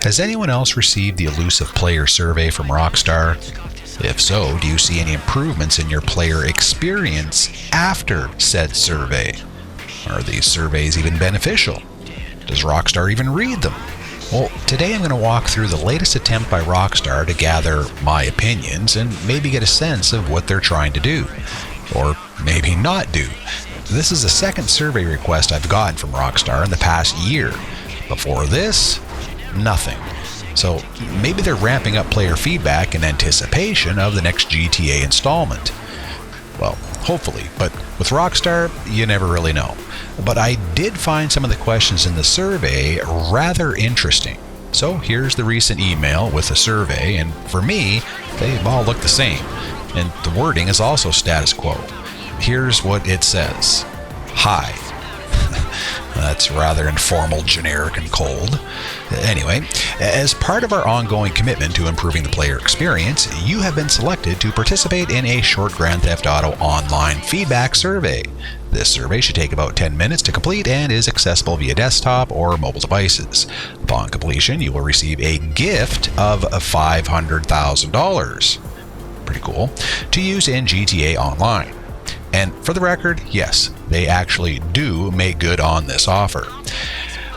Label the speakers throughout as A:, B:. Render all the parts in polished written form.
A: Has anyone else received the elusive player survey from Rockstar? If so, do you see any improvements in your player experience after said survey? Are these surveys even beneficial? Does Rockstar even read them? Well, today I'm going to walk through the latest attempt by Rockstar to gather my opinions and maybe get a sense of what they're trying to do. Or maybe not do. This is the second survey request I've gotten from Rockstar in the past year. Before this, nothing. So maybe they're ramping up player feedback in anticipation of the next GTA installment. Well, hopefully, but with Rockstar, you never really know. But I did find some of the questions in the survey rather interesting. So here's the recent email with the survey, and for me, they all look the same. And the wording is also status quo. Here's what it says. Hi. That's rather informal, generic, and cold. Anyway, as part of our ongoing commitment to improving the player experience, you have been selected to participate in a short Grand Theft Auto online feedback survey. This survey should take about 10 minutes to complete and is accessible via desktop or mobile devices. Upon completion, you will receive a gift of $500,000. Pretty cool. To use in GTA Online. And for the record, yes, they actually do make good on this offer.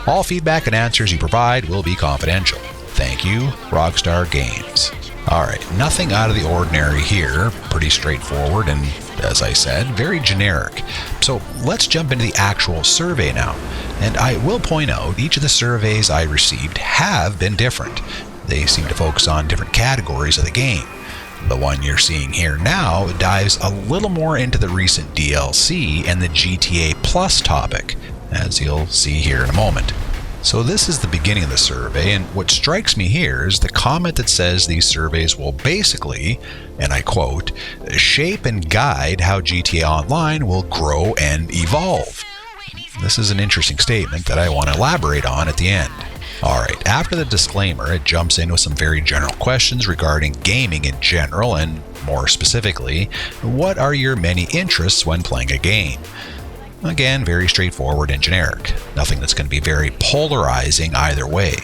A: All feedback and answers you provide will be confidential. Thank you, Rockstar Games. Alright, nothing out of the ordinary here. Pretty straightforward and, as I said, very generic. So let's jump into the actual survey now. And I will point out, each of the surveys I received have been different. They seem to focus on different categories of the game. The one you're seeing here now dives a little more into the recent DLC and the GTA Plus topic, as you'll see here in a moment. So this is the beginning of the survey, and what strikes me here is the comment that says these surveys will basically, and I quote, shape and guide how GTA Online will grow and evolve. This is an interesting statement that I want to elaborate on at the end. Alright, after the disclaimer, it jumps in with some very general questions regarding gaming in general, and more specifically, what are your many interests when playing a game? Again, very straightforward and generic. Nothing that's going to be very polarizing either way.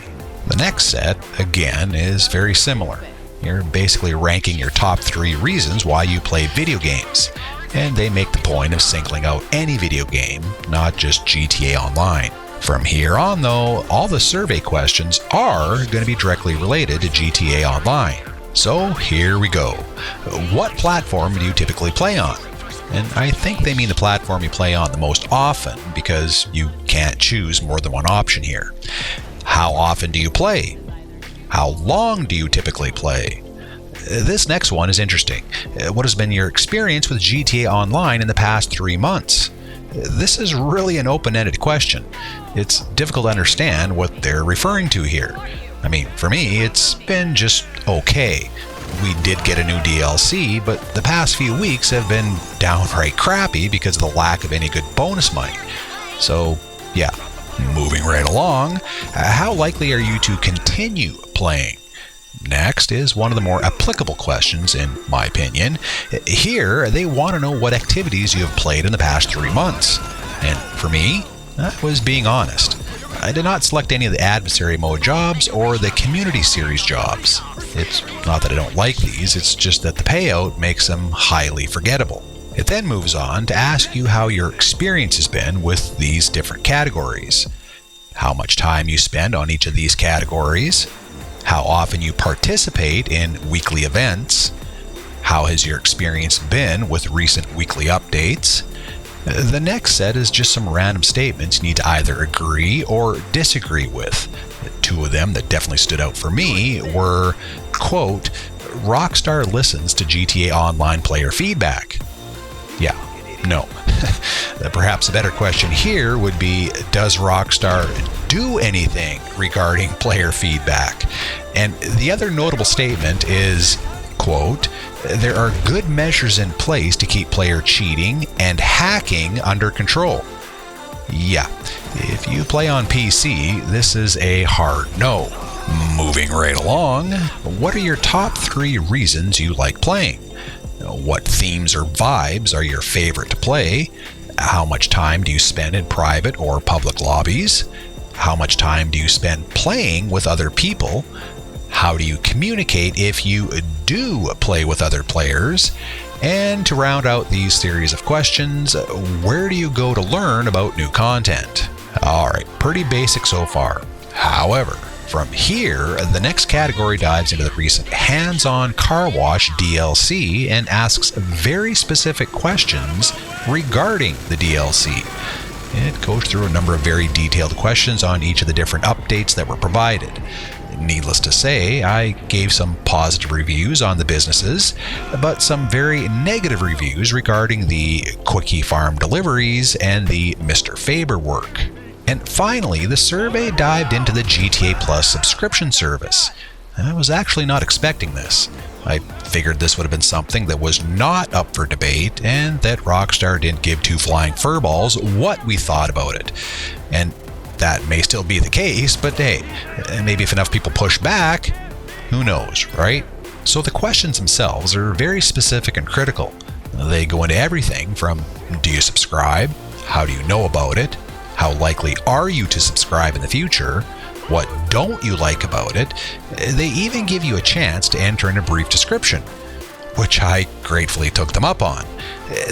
A: The next set, again, is very similar. You're basically ranking your top 3 reasons why you play video games, and they make the point of singling out any video game, not just GTA Online. From here on, though, all the survey questions are going to be directly related to GTA Online. So here we go. What platform do you typically play on? And I think they mean the platform you play on the most often, because you can't choose more than one option here. How often do you play? How long do you typically play? This next one is interesting. What has been your experience with GTA Online in the past 3 months? This is really an open-ended question. It's difficult to understand what they're referring to here. I mean, for me, it's been just okay. We did get a new DLC, but the past few weeks have been downright crappy because of the lack of any good bonus money. So, yeah, moving right along, how likely are you to continue playing? Next is one of the more applicable questions, in my opinion. Here, they want to know what activities you have played in the past 3 months. And for me, that was being honest. I did not select any of the adversary mode jobs or the community series jobs. It's not that I don't like these, it's just that the payout makes them highly forgettable. It then moves on to ask you how your experience has been with these different categories. How much time you spend on each of these categories. How often you participate in weekly events. How has your experience been with recent weekly updates? The next set is just some random statements you need to either agree or disagree with. 2 of them that definitely stood out for me were, quote, Rockstar listens to GTA Online player feedback. Yeah, no. Perhaps a better question here would be, does Rockstar do anything regarding player feedback? And the other notable statement is, quote, there are good measures in place to keep player cheating and hacking under control. Yeah, if you play on PC, this is a hard no. Moving right along, what are your top 3 reasons you like playing? What themes or vibes are your favorite to play? How much time do you spend in private or public lobbies? How much time do you spend playing with other people? How do you communicate if you do play with other players? And to round out these series of questions, where do you go to learn about new content? Alright, pretty basic so far. However, from here, the next category dives into the recent hands-on car wash DLC and asks very specific questions regarding the DLC. It goes through a number of very detailed questions on each of the different updates that were provided. Needless to say, I gave some positive reviews on the businesses, but some very negative reviews regarding the Quickie Farm deliveries and the Mr. Faber work. And finally, the survey dived into the GTA Plus subscription service. I was actually not expecting this. I figured this would have been something that was not up for debate and that Rockstar didn't give two flying furballs what we thought about it. And that may still be the case, but hey, maybe if enough people push back, who knows, right? So the questions themselves are very specific and critical. They go into everything from, do you subscribe? How do you know about it? How likely are you to subscribe in the future? What don't you like about it? They even give you a chance to enter in a brief description, which I gratefully took them up on.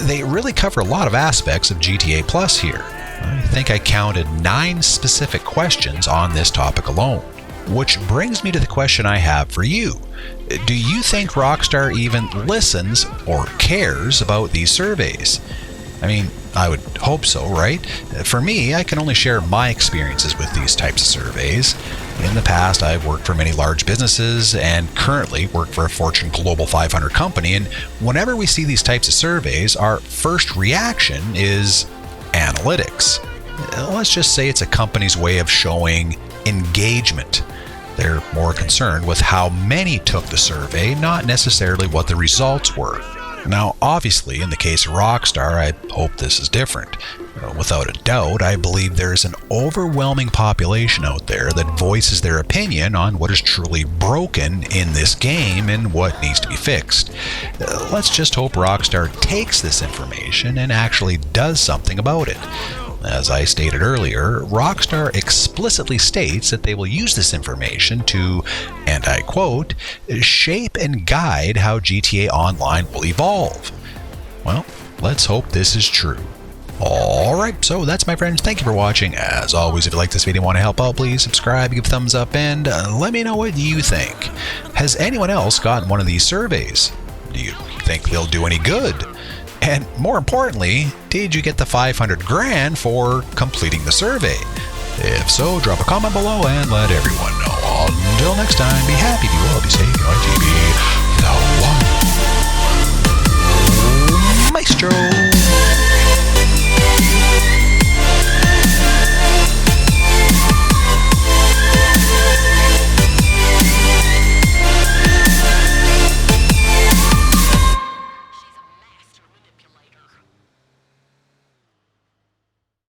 A: They really cover a lot of aspects of GTA Plus here. I think I counted 9 specific questions on this topic alone. Which brings me to the question I have for you. Do you think Rockstar even listens or cares about these surveys? I mean, I would hope so, right? For me, I can only share my experiences with these types of surveys. In the past, I've worked for many large businesses and currently work for a Fortune Global 500 company, and whenever we see these types of surveys, our first reaction is analytics. Let's just say it's a company's way of showing engagement. They're more concerned with how many took the survey, not necessarily what the results were. Now, obviously, in the case of Rockstar, I hope this is different. Without a doubt, I believe there's an overwhelming population out there that voices their opinion on what is truly broken in this game and what needs to be fixed. Let's just hope Rockstar takes this information and actually does something about it. As I stated earlier, Rockstar explicitly states that they will use this information to, and I quote, shape and guide how GTA Online will evolve. Well, let's hope this is true. Alright, so that's my friends. Thank you for watching. As always, if you like this video and want to help out, please subscribe, give a thumbs up, and let me know what you think. Has anyone else gotten one of these surveys? Do you think they'll do any good? And more importantly, did you get the 500 grand for completing the survey? If so, drop a comment below and let everyone know. Until next time, be happy, be well, be safe, be on TV.